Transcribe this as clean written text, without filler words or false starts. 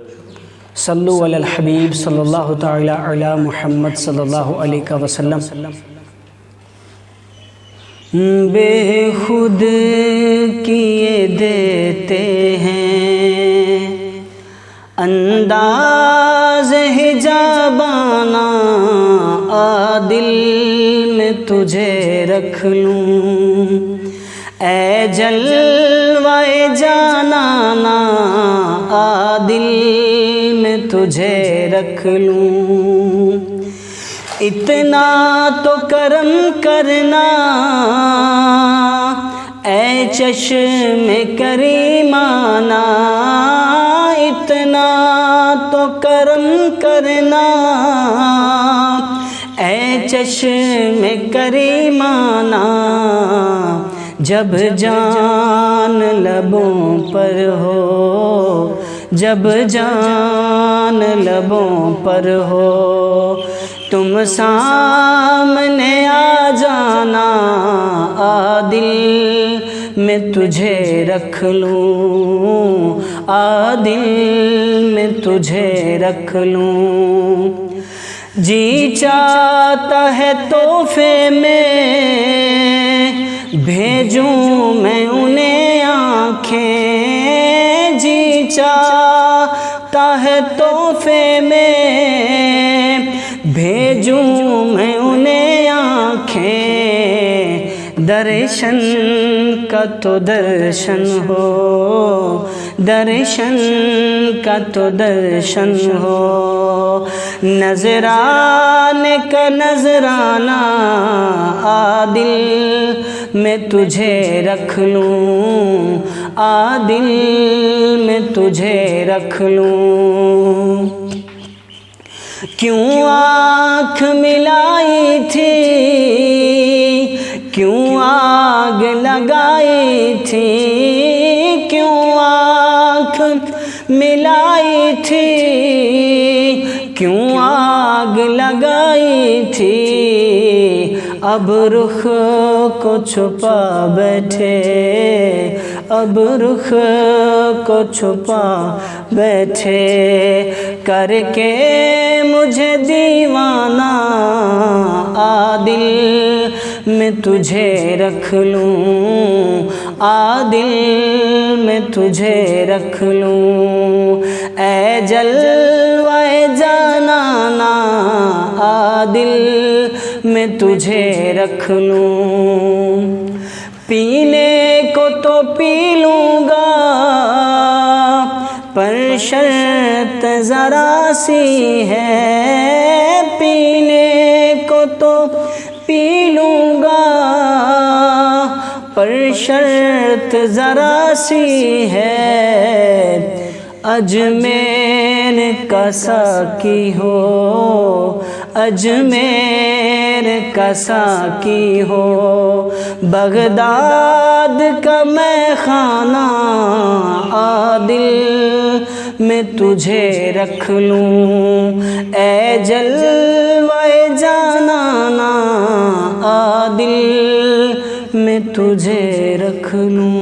सल्लु अलल हबीब सल्लल्लाहु तआला अला मुहम्मद सल्लल्लाहु अलैहि वसल्लम। बेखुद किए देते हैं अंदाज़ हिजाबाना, आदिल में तुझे रख लूँ ऐ जलवाए जानाना, आदिल में तुझे रख लूँ। इतना तो करम करना ऐ चश्मे करीमाना, इतना तो करम करना ऐ चश्मे करीमाना, जब जान लबों पर हो, जब जान लबों पर हो, तुम सामने आ जाना, आदिल में तुझे रख लूँ, आदिल में तुझे रख लूँ। जी चाहता है तोहफे में भेजूं मैं उन्हें आँखें, जी चाहता है तोहफे में भेजूं मैं उन्हें आँखें। दर्शन का तो दर्शन हो, दर्शन का तो दर्शन हो, नजराने का नजराना, आदिल में तुझे रख लूँ, आदिल में तुझे रख लूँ। क्यों आँख मिलाई थी, क्यों आग लगाई थी, क्यों आँख मिलाई थी, क्यों आग लगाई थी, अब रुख को छुपा बैठे, अब रुख को छुपा बैठे, करके मुझे दीवाना, आदिल में तुझे रख लूँ, आदिल में तुझे रख लूँ। ऐ जलवाए जानाना, आदिल में तुझे रख लूँ। पीने को तो पी लूँगा पर शर्त ज़रा सी है, पीने को तो पी लूँगा पर शर्त ज़रा सी है, अजमेर का साकी हो, अजमेर का साकी हो, बगदाद का मैं खाना, आदिल में तुझे रख लूँ ऐ जलवाए जानाना, आदिल में तुझे रख लूँ।